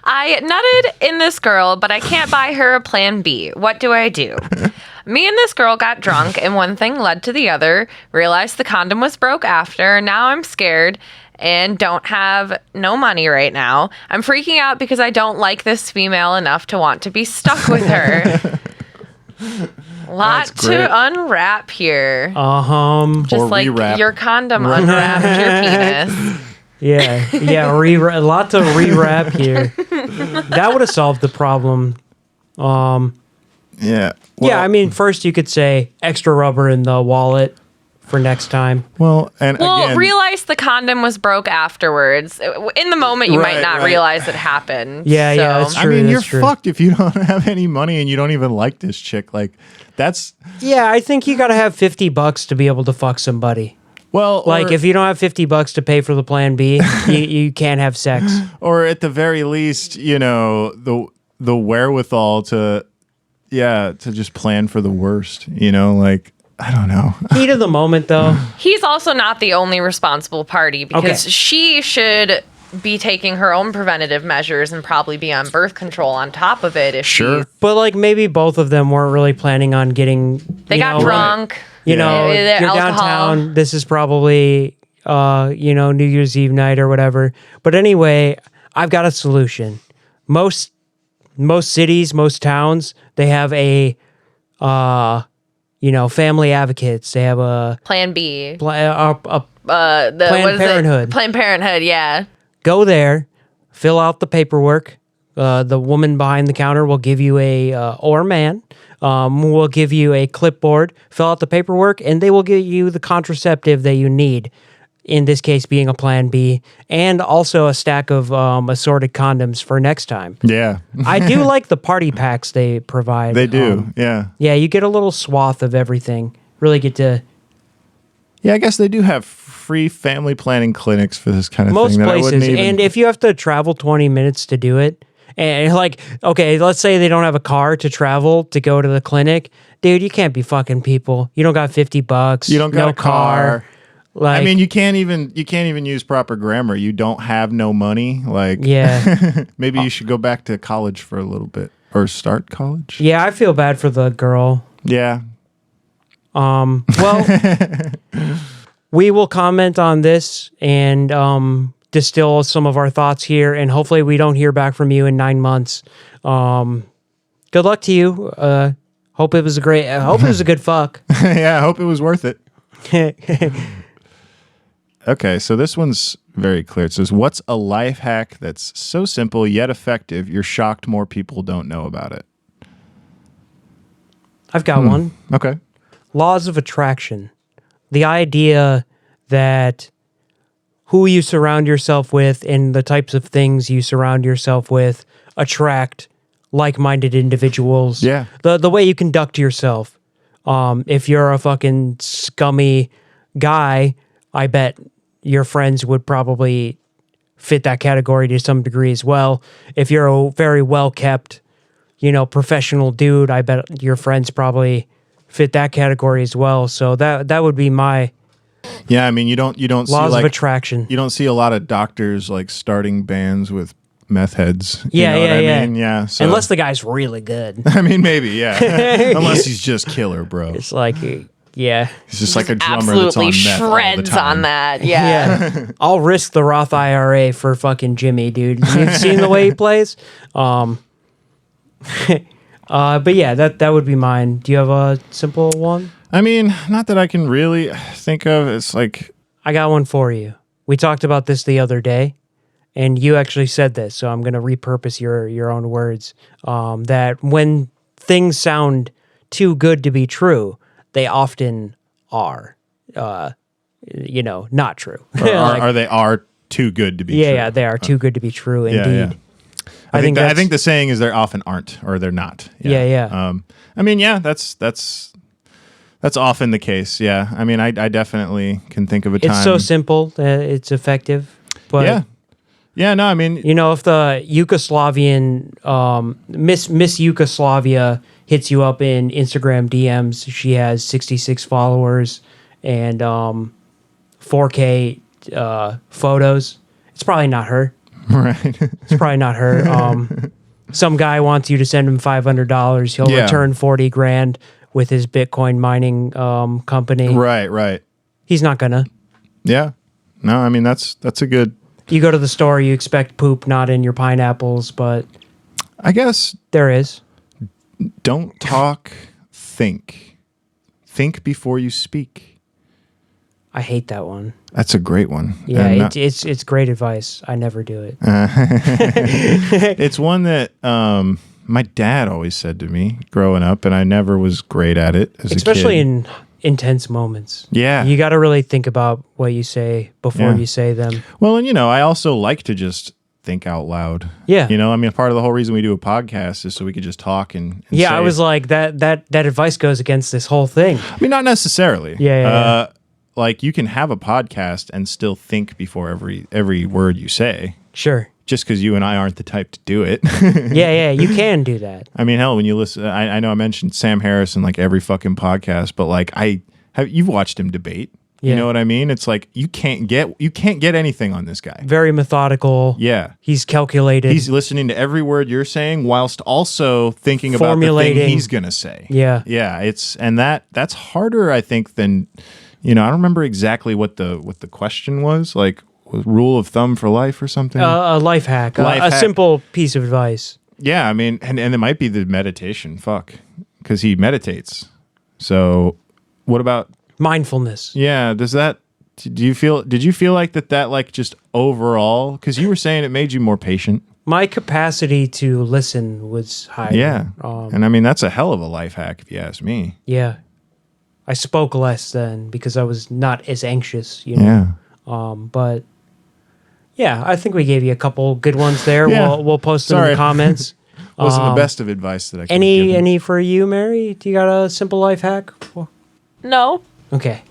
I nutted in this girl, but I can't buy her a plan B. What do I do? Me and this girl got drunk, and one thing led to the other. Realized the condom was broke after. Now I'm scared and don't have no money right now. I'm freaking out because I don't like this female enough to want to be stuck with her. Lot to unwrap here. Just or like rewrap. your condom unwrapped your penis. Yeah. A lot to rewrap here. That would have solved the problem. Yeah. I mean, first you could say extra rubber in the wallet for next time. Again, realize the condom was broke afterwards. In the moment, you might not realize it happened. Yeah, that's true. I mean, you're true. fucked if you don't have any money and you don't even like this chick. That's... Yeah, I think you got to have $50 to be able to fuck somebody. Well, if you don't have $50 to pay for the plan B, you can't have sex. Or at the very least, the wherewithal to just plan for the worst, I don't know. Heat of the moment, though. He's also not the only responsible party because she should be taking her own preventative measures and probably be on birth control on top of it. But maybe both of them weren't really planning on getting. They got drunk. You're alcohol. Downtown. This is probably New Year's Eve night or whatever. But anyway, I've got a solution. Most cities, most towns, they have a family advocates. They have a Plan B. Planned Parenthood. Planned Parenthood, yeah. Go there, fill out the paperwork. The woman behind the counter will give you or man, will give you a clipboard, fill out the paperwork, and they will give you the contraceptive that you need. In this case, being a Plan B, and also a stack of assorted condoms for next time. Yeah. I do like the party packs they provide. They do, yeah. Yeah, you get a little swath of everything. Really get to... Yeah, I guess they do have free family planning clinics for this kind of most thing. Most places, and if you have to travel 20 minutes to do it, and let's say they don't have a car to travel to go to the clinic, dude, you can't be fucking people. You don't got $50. You don't got a car. Like, I mean, you can't even use proper grammar. You don't have no money. Yeah. Maybe you should go back to college for a little bit or start college. Yeah, I feel bad for the girl. Yeah. Well, we will comment on this and distill some of our thoughts here, and hopefully we don't hear back from you in 9 months. Good luck to you. Hope it was a great. I hope it was a good fuck. Yeah, I hope it was worth it. Okay, so this one's very clear. It says, what's a life hack that's so simple yet effective, you're shocked more people don't know about it? I've got one. Okay. Laws of attraction. The idea that who you surround yourself with and the types of things you surround yourself with attract like-minded individuals. Yeah. The way you conduct yourself. If you're a fucking scummy guy, I bet your friends would probably fit that category to some degree as well. If you're a very well-kept, professional dude, I bet your friends probably fit that category as well. So that would be my Yeah, I mean, you don't see laws like of attraction. you don't see a lot of doctors like starting bands with meth heads. Yeah, you know yeah, what yeah. I mean? Yeah. So, Unless the guy's really good. I mean, maybe, yeah. Unless he's just killer, bro. It's like, yeah. He's just like a drummer that's on Absolutely meth all the shreds time. on that. Yeah. Yeah. I'll risk the Roth IRA for fucking Jimmy, dude. You've seen the way he plays? But yeah, that would be mine. Do you have a simple one? I mean, not that I can really think of. It's like, I got one for you. We talked about this the other day, and you actually said this, so I'm going to repurpose your own words. That when things sound too good to be true, they often are, not true. are they too good to be true? Yeah, they are too good to be true, Yeah, indeed. yeah. I think I think the saying is they often aren't, or they're not. Yeah. I mean, yeah, that's often the case. Yeah. I mean, I definitely can think of a time. It's so simple that it's effective. But Yeah. Yeah. No, I mean, if the Yugoslavian Miss Yugoslavia hits you up in Instagram DMs, she has 66 followers and 4K photos. It's probably not her. right. It's probably not her. Some guy wants you to send him $500. He'll Yeah. return 40 grand with his Bitcoin mining company. Right. He's not gonna. Yeah. No, I mean, that's a good, You go to the store, you expect poop not in your pineapples, but I guess, there is. don't talk, think. Think before you speak. I hate that one. That's a great one. Yeah, And it's great advice. I never do it. it's one that my dad always said to me growing up, and I never was great at it as Especially a kid. in intense moments. Yeah. You got to really think about what you say before Yeah. you say them. Well, and I also like to just think out loud. Yeah. I mean, part of the whole reason we do a podcast is so we could just talk and Yeah, say I was like that advice goes against this whole thing. I mean, not necessarily. Yeah. Like you can have a podcast and still think before every word you say, Sure. just because you and I aren't the type to do it. Yeah, you can do that. I mean, hell, when you listen, I know I mentioned Sam Harris in like every fucking podcast, but like you've watched him debate. Yeah. You know what I mean? It's like you can't get anything on this guy. Very methodical. Yeah. He's calculated. He's listening to every word you're saying whilst also thinking about the Formulating. thing he's gonna say. Yeah. Yeah. That's harder, I think, than I don't remember exactly what the question was, like rule of thumb for life or something. A life hack. Life a hack. simple piece of advice. Yeah, I mean, and it might be the meditation. Fuck, because he meditates. So, what about? Mindfulness. Yeah, did you feel like that like just overall? Because you were saying it made you more patient. My capacity to listen was higher. Yeah, and I mean that's a hell of a life hack if you ask me. Yeah. I spoke less then because I was not as anxious, you know. Yeah. But yeah, I think we gave you a couple good ones there. Yeah. We'll post them in Sorry. the comments. Wasn't the best of advice that I could have given. Any for you, Mary? Do you got a simple life hack? No. Okay.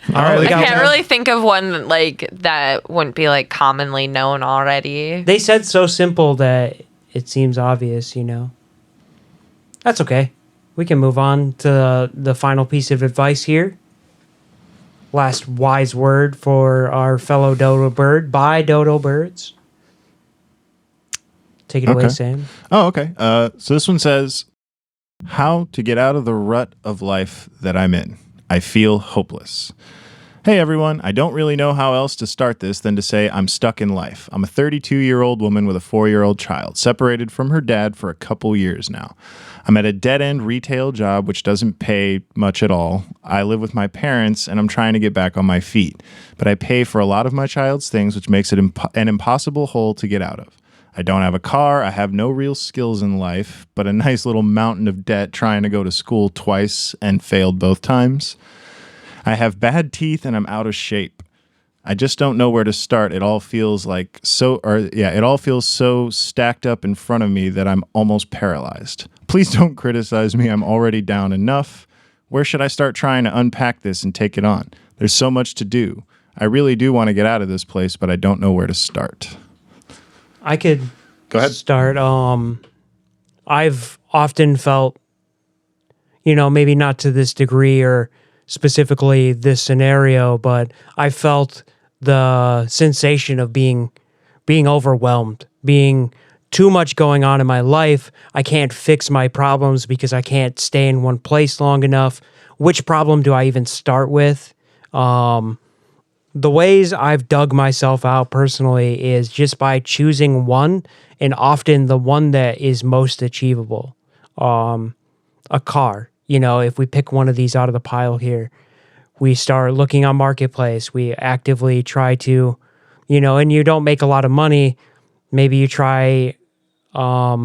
All right, we I got can't one. really think of one like that wouldn't be like commonly known already. They said so simple that it seems obvious, you know. That's okay. We can move on to the final piece of advice here. Last wise word for our fellow dodo bird by dodo birds. Take it away, Okay. Sam. Oh, okay. So this one says, How to get out of the rut of life that I'm in. I feel hopeless. Hey everyone, I don't really know how else to start this than to say I'm stuck in life. I'm a 32-year-old woman with a 4-year-old child, separated from her dad for a couple years now. I'm at a dead-end retail job which doesn't pay much at all. I live with my parents and I'm trying to get back on my feet, but I pay for a lot of my child's things, which makes it an impossible hole to get out of. I don't have a car, I have no real skills in life, but a nice little mountain of debt trying to go to school twice and failed both times. I have bad teeth and I'm out of shape. I just don't know where to start. It all feels so stacked up in front of me that I'm almost paralyzed. Please don't criticize me. I'm already down enough. Where should I start trying to unpack this and take it on? There's so much to do. I really do want to get out of this place, but I don't know where to start. I could Go ahead. start. I've often felt, maybe not to this degree or specifically this scenario, but I felt the sensation of being overwhelmed, being too much going on in my life. I can't fix my problems because I can't stay in one place long enough. Which problem do I even start with? The ways I've dug myself out personally is just by choosing one, and often the one that is most achievable. A car. If we pick one of these out of the pile here, we start looking on Marketplace. We actively try to, and you don't make a lot of money. Maybe you try, a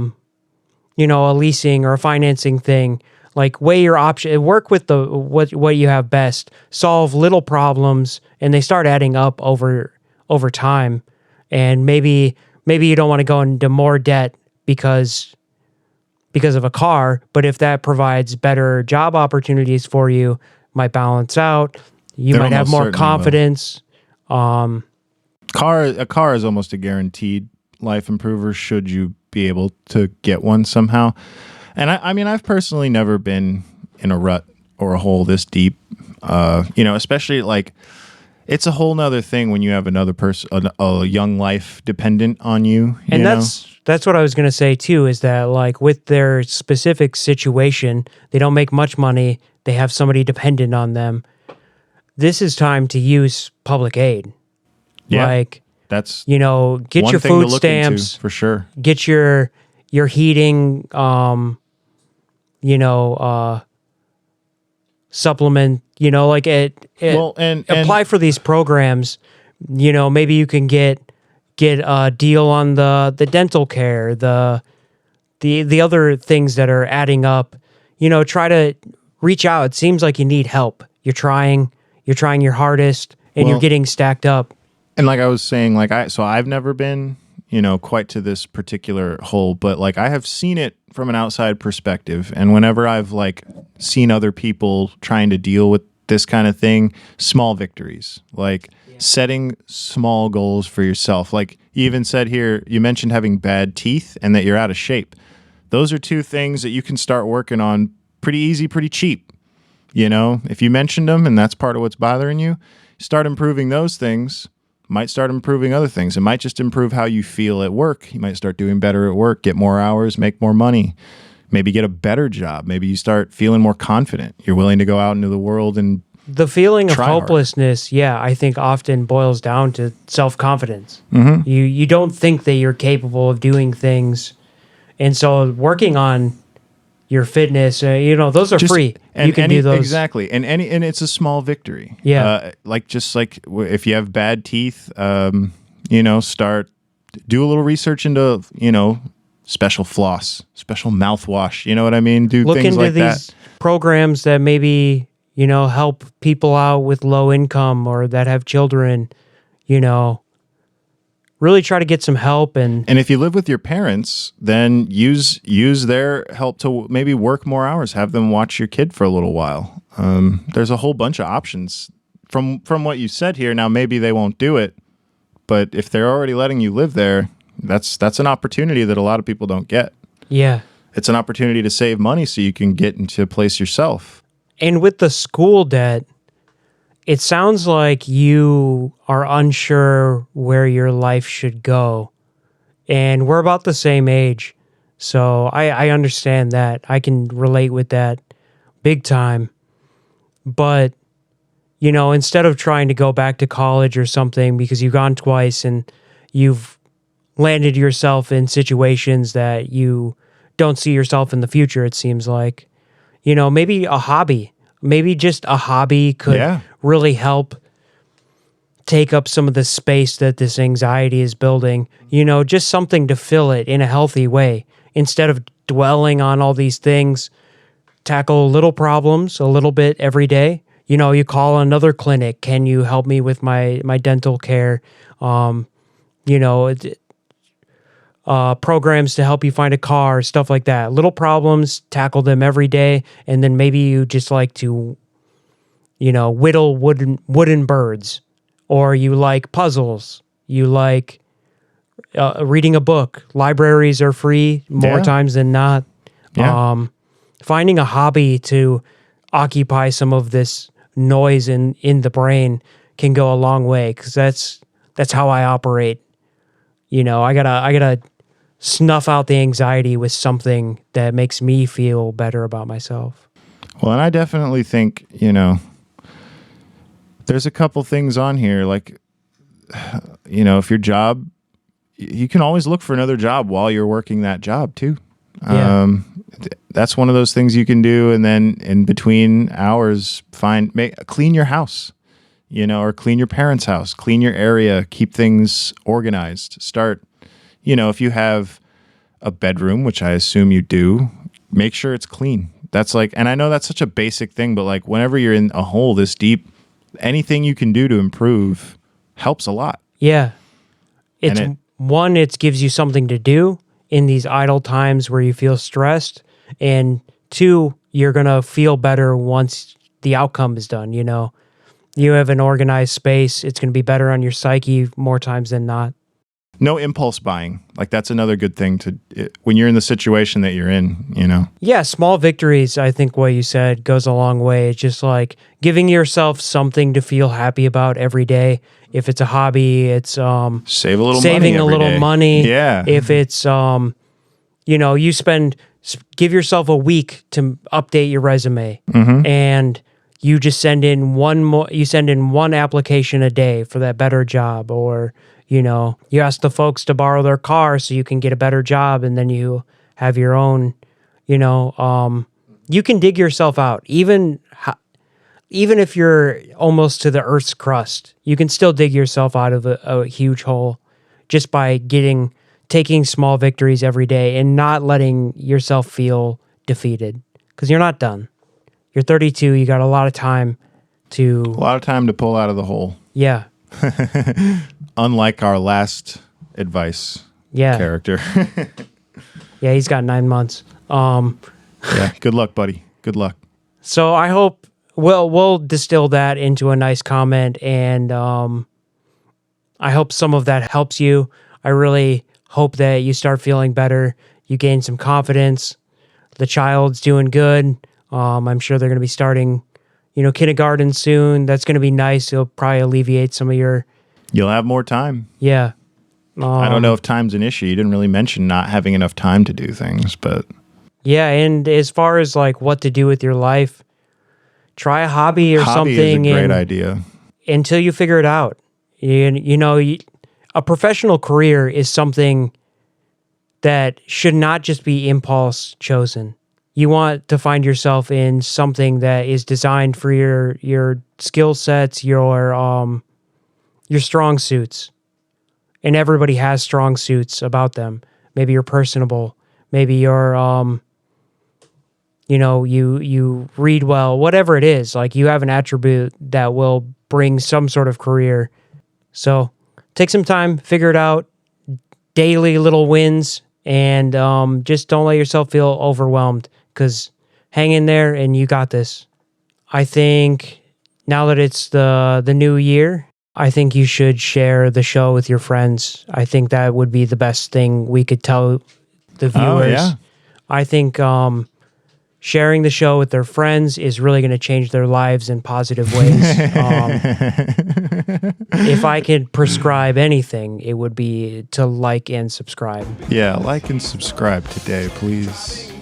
leasing or a financing thing. Like weigh your option, work with what you have best, solve little problems, and they start adding up over time. And maybe you don't want to go into more debt because of a car, but if that provides better job opportunities for you, might balance out. You might have more confidence. A car is almost a guaranteed life improver should you be able to get one somehow. And I mean, I've personally never been in a rut or a hole this deep, especially like it's a whole nother thing when you have another person, a young life dependent on you. And that's what I was going to say too, is that like with their specific situation, they don't make much money. They have somebody dependent on them. This is time to use public aid. Yeah, like that's get one your thing food to look into, stamps for sure. Get your heating, supplement. Apply for these programs. Maybe you can get a deal on the dental care, the other things that are adding up. Try to reach out. It seems like you need help. You're trying your hardest, and you're getting stacked up. And like I was saying, I've never been, quite to this particular hole, but like I have seen it from an outside perspective. And whenever I've like seen other people trying to deal with this kind of thing, small victories, like setting small goals for yourself. Like you even said here, you mentioned having bad teeth and that you're out of shape. Those are two things that you can start working on pretty easy, pretty cheap. If you mentioned them and that's part of what's bothering you, start improving those things. Might start improving other things. It might just improve how you feel at work. You might start doing better at work, get more hours, make more money, maybe get a better job. Maybe you start feeling more confident. You're willing to go out into the world and the feeling of try hard. Hopelessness, I think often boils down to self-confidence. Mm-hmm. You don't think that you're capable of doing things. And so working on your fitness, those are free. You can do those. Exactly. And it's a small victory. Yeah. If you have bad teeth, start, do a little research into, special floss, special mouthwash. You know what I mean? Do Look things into like these that. Programs that maybe, help people out with low income or that have children, really try to get some help. And if you live with your parents, then use their help to maybe work more hours. Have them watch your kid for a little while. There's a whole bunch of options from what you said here. Now, maybe they won't do it, but if they're already letting you live there, that's an opportunity that a lot of people don't get. Yeah. It's an opportunity to save money so you can get into a place yourself. And with the school debt, it sounds like you are unsure where your life should go. And we're about the same age. So I understand that. I can relate with that big time. But, instead of trying to go back to college or something because you've gone twice and you've landed yourself in situations that you don't see yourself in the future, it seems like, maybe a hobby, maybe just a hobby could really help take up some of the space that this anxiety is building, just something to fill it in a healthy way. Instead of dwelling on all these things, tackle little problems a little bit every day. You call another clinic. Can you help me with my dental care? Programs to help you find a car, stuff like that. Little problems, tackle them every day. And then maybe you just like to, whittle wooden birds, or you like puzzles. You like reading a book. Libraries are free more times than not. Yeah. Finding a hobby to occupy some of this noise in the brain can go a long way, because that's how I operate. I gotta snuff out the anxiety with something that makes me feel better about myself. Well, and I definitely think, there's a couple things on here, like, if your job, you can always look for another job while you're working that job too. Yeah. That's one of those things you can do. And then in between hours, clean your house, or clean your parents' house, clean your area, keep things organized. Start, if you have a bedroom, which I assume you do, make sure it's clean. That's like, and I know that's such a basic thing, but like whenever you're in a hole this deep, anything you can do to improve helps a lot. Yeah. It's And it gives you something to do in these idle times where you feel stressed. And two, you're going to feel better once the outcome is done. You have an organized space. It's going to be better on your psyche more times than not. No impulse buying. Like that's another good thing when you're in the situation that you're in, Yeah, small victories, I think what you said goes a long way. It's just like giving yourself something to feel happy about every day. If it's a hobby, it's Save a little saving money a every little day. money. Yeah. If it's give yourself a week to update your resume, and you just send in one application a day for that better job, or you ask the folks to borrow their car so you can get a better job, and then you have your own, you can dig yourself out. Even if you're almost to the earth's crust, you can still dig yourself out of a huge hole just by taking small victories every day and not letting yourself feel defeated, because you're not done. You're 32. You got a lot of time to pull out of the hole. Yeah. Unlike our last advice character. Yeah, he's got 9 months. Yeah. Good luck, buddy. Good luck. So I hope we'll distill that into a nice comment, and I hope some of that helps you. I really hope that you start feeling better. You gain some confidence. The child's doing good. I'm sure they're going to be starting, kindergarten soon. That's going to be nice. It'll probably alleviate some of your... You'll have more time. Yeah. I don't know if time's an issue. You didn't really mention not having enough time to do things, but... Yeah, and as far as like what to do with your life, try a hobby or something. Hobby is a great idea. Until you figure it out. A professional career is something that should not just be impulse chosen. You want to find yourself in something that is designed for your skill sets, your strong suits. And everybody has strong suits about them. Maybe you're personable. Maybe you're you read well, whatever it is. Like you have an attribute that will bring some sort of career. So take some time, figure it out. Daily little wins, and just don't let yourself feel overwhelmed, because hang in there and you got this. I think now that it's the new year, I think you should share the show with your friends. I think that would be the best thing we could tell the viewers. Oh, yeah. I think sharing the show with their friends is really going to change their lives in positive ways. If I could prescribe anything, it would be to like and subscribe. Yeah, like and subscribe today, please.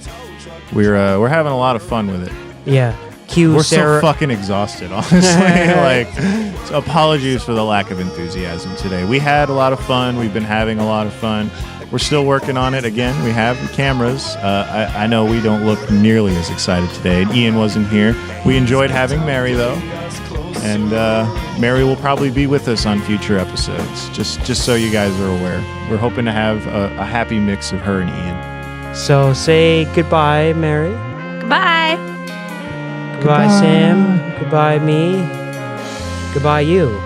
We're having a lot of fun with it. Yeah. Cue We're Sarah. so fucking exhausted, honestly. Like, so apologies for the lack of enthusiasm today. We had a lot of fun. We've been having a lot of fun. We're still working on it. Again, we have the cameras. I know we don't look nearly as excited today. And Ian wasn't here. We enjoyed having Mary, though. And Mary will probably be with us on future episodes, just so you guys are aware. We're hoping to have a happy mix of her and Ian. So say goodbye, Mary. Goodbye. Goodbye, Sam. Goodbye, me. Goodbye, you.